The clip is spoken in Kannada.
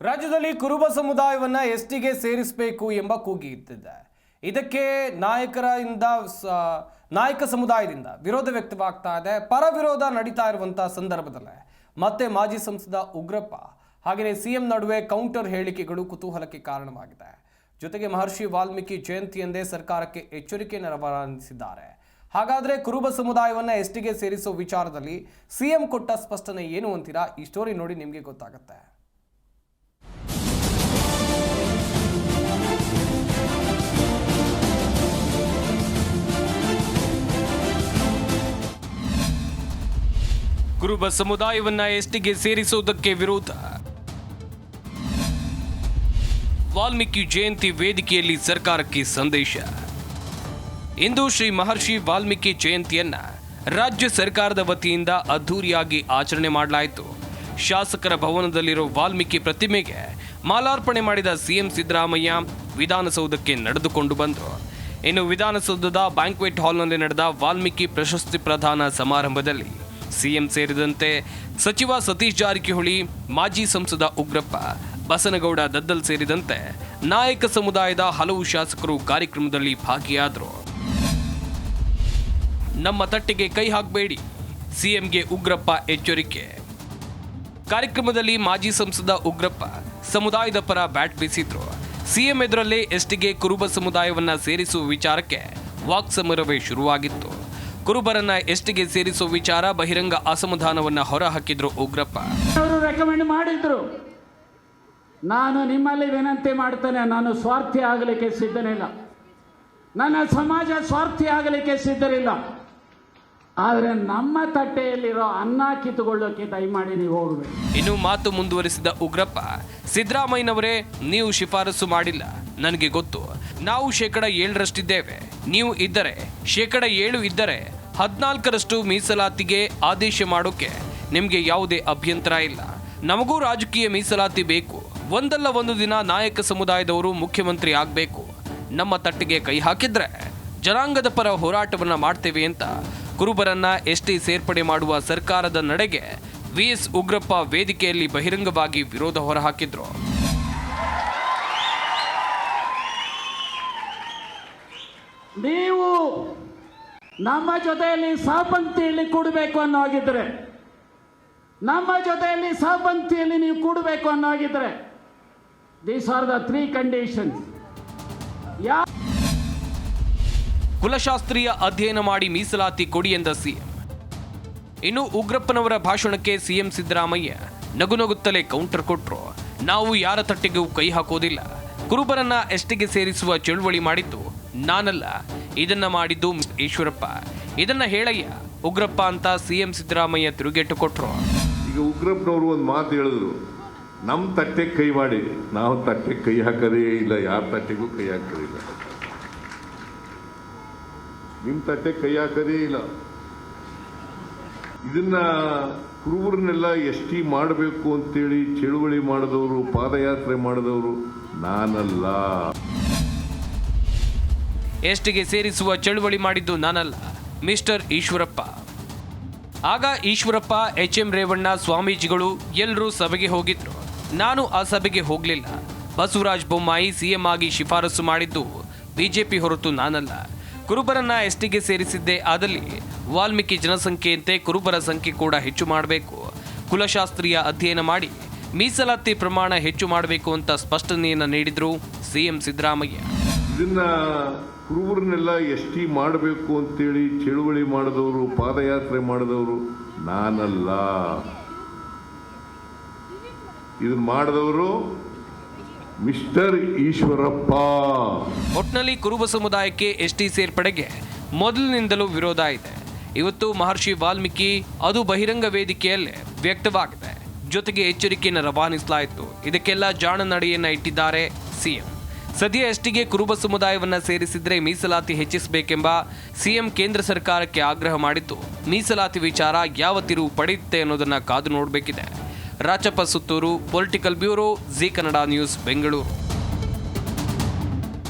ರಾಜ್ಯದಲ್ಲಿ ಕುರುಬ ಸಮುದಾಯವನ್ನು ಎಸ್ಟಿಗೆ ಸೇರಿಸಬೇಕು ಎಂಬ ಕೂಗಿ ಇದ್ದಿದೆ. ಇದಕ್ಕೆ ನಾಯಕ ಸಮುದಾಯದಿಂದ ವಿರೋಧ ವ್ಯಕ್ತವಾಗ್ತಾ ಇದೆ. ಪರ ವಿರೋಧ ನಡೀತಾ ಇರುವಂತಹ ಸಂದರ್ಭದಲ್ಲೇ ಮತ್ತೆ ಮಾಜಿ ಸಂಸದ ಉಗ್ರಪ್ಪ ಹಾಗೆಯೇ ಸಿಎಂ ನಡುವೆ ಕೌಂಟರ್ ಹೇಳಿಕೆಗಳು ಕುತೂಹಲಕ್ಕೆ ಕಾರಣವಾಗಿದೆ. ಜೊತೆಗೆ ಮಹರ್ಷಿ ವಾಲ್ಮೀಕಿ ಜಯಂತಿ ಎಂದೇ ಸರ್ಕಾರಕ್ಕೆ ಎಚ್ಚರಿಕೆಯನ್ನು ರವಾನಿಸಿದ್ದಾರೆ. ಹಾಗಾದ್ರೆ ಕುರುಬ ಸಮುದಾಯವನ್ನು ಎಸ್ಟಿಗೆ ಸೇರಿಸೋ ವಿಚಾರದಲ್ಲಿ ಸಿಎಂ ಕೊಟ್ಟ ಸ್ಪಷ್ಟನೆ ಏನು ಅಂತೀರಾ? ಈ ಸ್ಟೋರಿ ನೋಡಿ ನಿಮಗೆ ಗೊತ್ತಾಗುತ್ತೆ. ಕುರುಬ ಸಮುದಾಯವನ್ನ ಎಸ್ಟಿಗೆ ಸೇರಿಸುವುದಕ್ಕೆ ವಿರೋಧ. ವಾಲ್ಮೀಕಿ ಜಯಂತಿ ವೇದಿಕೆಯಲ್ಲಿ ಸರ್ಕಾರಕ್ಕೆ ಸಂದೇಶ. ಇಂದು ಶ್ರೀ ಮಹರ್ಷಿ ವಾಲ್ಮೀಕಿ ಜಯಂತಿಯನ್ನ ರಾಜ್ಯ ಸರ್ಕಾರದ ವತಿಯಿಂದ ಅದ್ದೂರಿಯಾಗಿ ಆಚರಣೆ ಮಾಡಲಾಯಿತು. ಶಾಸಕರ ಭವನದಲ್ಲಿರೋ ವಾಲ್ಮೀಕಿ ಪ್ರತಿಮೆಗೆ ಮಾಲಾರ್ಪಣೆ ಮಾಡಿದ ಸಿಎಂ ಸಿದ್ದರಾಮಯ್ಯ ವಿಧಾನಸೌಧಕ್ಕೆ ನಡೆದುಕೊಂಡು ಬಂದರು. ಇನ್ನು ವಿಧಾನಸೌಧದ ಬ್ಯಾಂಕ್ವೆಟ್ ಹಾಲ್ನಲ್ಲಿ ನಡೆದ ವಾಲ್ಮೀಕಿ ಪ್ರಶಸ್ತಿ ಪ್ರದಾನ ಸಮಾರಂಭದಲ್ಲಿ ಸಿಎಂ ಸೇರಿದಂತೆ ಸಚಿವ ಸತೀಶ್ ಜಾರಕಿಹೊಳಿ, ಮಾಜಿ ಸಂಸದ ಉಗ್ರಪ್ಪ, ಬಸನಗೌಡ ದದ್ದಲ್ ಸೇರಿದಂತೆ ನಾಯಕ ಸಮುದಾಯದ ಹಲವು ಶಾಸಕರು ಕಾರ್ಯಕ್ರಮದಲ್ಲಿ ಭಾಗಿಯಾದರು. ನಮ್ಮ ತಟ್ಟೆಗೆ ಕೈ ಹಾಕಬೇಡಿ, ಸಿಎಂಗೆ ಉಗ್ರಪ್ಪ ಎಚ್ಚರಿಕೆ. ಕಾರ್ಯಕ್ರಮದಲ್ಲಿ ಮಾಜಿ ಸಂಸದ ಉಗ್ರಪ್ಪ ಸಮುದಾಯದ ಪರ ಬ್ಯಾಟ್ ಬೀಸಿದ್ರು. ಸಿಎಂ ಎದುರಲ್ಲೇ ಎಸ್ಟಿಗೆ ಕುರುಬ ಸಮುದಾಯವನ್ನ ಸೇರಿಸುವ ವಿಚಾರಕ್ಕೆ ವಾಕ್ಸಮರವೇ ಶುರುವಾಗಿತ್ತು. ಕುರುಬರನ್ನ ಎಸ್ಟಿಗೆ ಸೇರಿಸುವ ವಿಚಾರ ಬಹಿರಂಗ ಅಸಮಾಧಾನವನ್ನ ಹೊರಹಾಕಿದ್ರು ಉಗ್ರಪ್ಪ. ಅವರು ರೆಕಮೆಂಡ್ ಮಾಡಿದ್ರು. ನಾನು ನಿಮ್ಮಲ್ಲಿ ವಿನಂತಿ ಮಾಡ್ತೇನೆ, ನಾನು ಸ್ವಾರ್ಥಿ ಆಗಲಿಕ್ಕೆ ಸಿದ್ಧನಿಲ್ಲ, ನನ್ನ ಸಮಾಜ ಸ್ವಾರ್ಥಿ ಆಗಲಿಕ್ಕೆ ಸಿದ್ಧರಿಲ್ಲ. ಆದರೆ ನಮ್ಮ ತಟ್ಟೆಯಲ್ಲಿರೋ ಅನ್ನ ಕಿತ್ತುಕೊಳ್ಳೋಕೆ ದಯಮಾಡಿ ನೀವು ಹೋಗಬೇಕು. ಇನ್ನು ಮಾತು ಮುಂದುವರಿಸಿದ ಉಗ್ರಪ್ಪ, ಸಿದ್ದರಾಮಯ್ಯನವರೇ, ನೀವು ಶಿಫಾರಸು ಮಾಡಿಲ್ಲ, ನನಗೆ ಗೊತ್ತು. ನಾವು 7% ನೀವು ಇದ್ದರೆ 7% ಇದ್ದರೆ 14% ಮೀಸಲಾತಿಗೆ ಆದೇಶ ಮಾಡೋಕೆ ನಿಮಗೆ ಯಾವುದೇ ಅಭ್ಯಂತರ ಇಲ್ಲ. ನಮಗೂ ರಾಜಕೀಯ ಮೀಸಲಾತಿ ಬೇಕು. ಒಂದಲ್ಲ ಒಂದು ದಿನ ನಾಯಕ ಸಮುದಾಯದವರು ಮುಖ್ಯಮಂತ್ರಿ ಆಗಬೇಕು. ನಮ್ಮ ತಟ್ಟಿಗೆ ಕೈ ಹಾಕಿದ್ರೆ ಜನಾಂಗದ ಪರ ಹೋರಾಟವನ್ನ ಮಾಡ್ತೇವೆ ಅಂತ ಕುರುಬರನ್ನ ಎಸ್ಟಿ ಸೇರ್ಪಡೆ ಮಾಡುವ ಸರ್ಕಾರದ ನಡೆಗೆ ವಿಎಸ್ ಉಗ್ರಪ್ಪ ವೇದಿಕೆಯಲ್ಲಿ ಬಹಿರಂಗವಾಗಿ ವಿರೋಧ ಹೊರಹಾಕಿದ್ರು. ನೀವು ನಮ್ಮ ಜೊತೆಯಲ್ಲಿ ಸಹಪಂಕ್ತಿಯಲ್ಲಿ ಕೂಡಬೇಕು ಅನ್ನೋ ಹಾಗಿದ್ರೆ, ನಮ್ಮ ಜೊತೆಯಲ್ಲಿ ಸಹಪಂಕ್ತಿಯಲ್ಲಿ ನೀವು ಕೂಡಬೇಕು ಅನ್ನೋ ಹಾಗಿದ್ರೆ, ದೀಸ್ ಆರ್ ದ 3 ಕಂಡೀಷನ್ಸ್. ಕುಲಶಾಸ್ತ್ರೀಯ ಅಧ್ಯಯನ ಮಾಡಿ ಮೀಸಲಾತಿ ಕೊಡಿ ಎಂದ ಸಿಎಂ. ಇನ್ನು ಉಗ್ರಪ್ಪನವರ ಭಾಷಣಕ್ಕೆ ಸಿಎಂ ಸಿದ್ದರಾಮಯ್ಯ ನಗುನಗುತ್ತಲೇ ಕೌಂಟರ್ ಕೊಟ್ರು. ನಾವು ಯಾರ ತಟ್ಟೆಗೂ ಕೈ ಹಾಕೋದಿಲ್ಲ. ಕುರುಬರನ್ನ ಎಸ್ಟಿಗೆ ಸೇರಿಸುವ ಚಳುವಳಿ ಮಾಡಿದ್ದು ನಾನಲ್ಲ, ಇದನ್ನ ಮಾಡಿದ್ದು ಈಶ್ವರಪ್ಪ. ಇದನ್ನ ಹೇಳಯ್ಯ ಉಗ್ರಪ್ಪ ಅಂತ ಸಿಎಂ ಸಿದ್ದರಾಮಯ್ಯ ತಿರುಗೇಟು ಕೊಟ್ರು. ಈಗ ಉಗ್ರಪ್ಪನವರು ಒಂದು ಮಾತು ಹೇಳಿದ್ರು, ನಮ್ಮ ತಟ್ಟೆಗೆ ಕೈ ಮಾಡಿ. ನಾವು ತಟ್ಟೆಗೆ ಕೈ ಹಾಕೋದೇ ಇಲ್ಲ, ಯಾರ ತಟ್ಟೆಗೂ ಕೈ ಹಾಕೋದಿಲ್ಲ. ನಿಮ್ಮ ತಟ್ಟೆಗೆ ಕೈ ಹಾಕೋದೇ ಇಲ್ಲ. ಇದನ್ನ ಕುರುಬರನ್ನೆಲ್ಲ ಎಸ್ಟಿ ಮಾಡಬೇಕು ಅಂತೇಳಿ ಚಳುವಳಿ ಮಾಡಿದವರು, ಪಾದಯಾತ್ರೆ ಮಾಡಿದವರು ನಾನಲ್ಲ. ಎಸ್ಟಿಗೆ ಸೇರಿಸುವ ಚಳುವಳಿ ಮಾಡಿದ್ದು ನಾನಲ್ಲ, ಮಿಸ್ಟರ್ ಈಶ್ವರಪ್ಪ. ಆಗ ಈಶ್ವರಪ್ಪ, HM ರೇವಣ್ಣ ಸ್ವಾಮೀಜಿಗಳು ಎಲ್ಲರೂ ಸಭೆಗೆ ಹೋಗಿದ್ರು. ನಾನು ಆ ಸಭೆಗೆ ಹೋಗಲಿಲ್ಲ. ಬಸವರಾಜ ಬೊಮ್ಮಾಯಿ ಸಿಎಂ ಆಗಿ ಶಿಫಾರಸು ಮಾಡಿದ್ದು ಬಿಜೆಪಿ ಹೊರತು ನಾನಲ್ಲ. ಕುರುಬರನ್ನ ಎಸ್ಟಿಗೆ ಸೇರಿಸಿದ್ದೇ ಆದಲ್ಲಿ ವಾಲ್ಮೀಕಿ ಜನಸಂಖ್ಯೆಯಂತೆ ಕುರುಬರ ಸಂಖ್ಯೆ ಕೂಡ ಹೆಚ್ಚು ಮಾಡಬೇಕು. ಕುಲಶಾಸ್ತ್ರೀಯ ಅಧ್ಯಯನ ಮಾಡಿ ಮೀಸಲಾತಿ ಪ್ರಮಾಣ ಹೆಚ್ಚು ಮಾಡಬೇಕು ಅಂತ ಸ್ಪಷ್ಟನೆಯನ್ನ ನೀಡಿದ್ರು ಸಿಎಂ ಸಿದ್ದರಾಮಯ್ಯ. ಇದನ್ನ ಕುರುಬರನ್ನೆಲ್ಲ ಎಸ್ಟಿ ಮಾಡಬೇಕು ಅಂತೇಳಿ ಚಳುವಳಿ ಮಾಡಿದವರು, ಪಾದಯಾತ್ರೆ ಮಾಡಿದವರು ನಾನಲ್ಲ. ಇದನ್ನ ಮಾಡಿದವರು ಮಿಸ್ಟರ್ ಈಶ್ವರಪ್ಪ. ಒಟ್ನಲ್ಲಿ ಕುರುಬ ಸಮುದಾಯಕ್ಕೆ ಎಸ್ಟಿ ಸೇರ್ಪಡೆಗೆ ಮೊದಲಿನಿಂದಲೂ ವಿರೋಧ ಇದೆ. ಇವತ್ತು ಮಹರ್ಷಿ ವಾಲ್ಮೀಕಿ ಅದು ಬಹಿರಂಗ ವೇದಿಕೆಯಲ್ಲೇ ವ್ಯಕ್ತವಾಗಿದೆ. ಜೊತೆಗೆ ಎಚ್ಚರಿಕೆಯನ್ನು ರವಾನಿಸಲಾಯಿತು. ಇದಕ್ಕೆಲ್ಲ ಜಾಣ ನಡೆಯನ್ನ ಇಟ್ಟಿದ್ದಾರೆ ಸಿಎಂ. ಸದ್ಯ ಎಸ್ಟಿಗೆ ಕುರುಬ ಸಮುದಾಯವನ್ನ ಸೇರಿಸಿದ್ರೆ ಮೀಸಲಾತಿ ಹೆಚ್ಚಿಸಬೇಕೆಂಬ ಸಿಎಂ ಕೇಂದ್ರ ಸರ್ಕಾರಕ್ಕೆ ಆಗ್ರಹ ಮಾಡಿದ್ದು, ಮೀಸಲಾತಿ ವಿಚಾರ ಯಾವ ತಿರುವು ಪಡೆಯುತ್ತೆ ಅನ್ನೋದನ್ನ ಕಾದು ನೋಡಬೇಕಿದೆ. Rachappa Suttur, political bureau, Zee Kannada news, Bengaluru.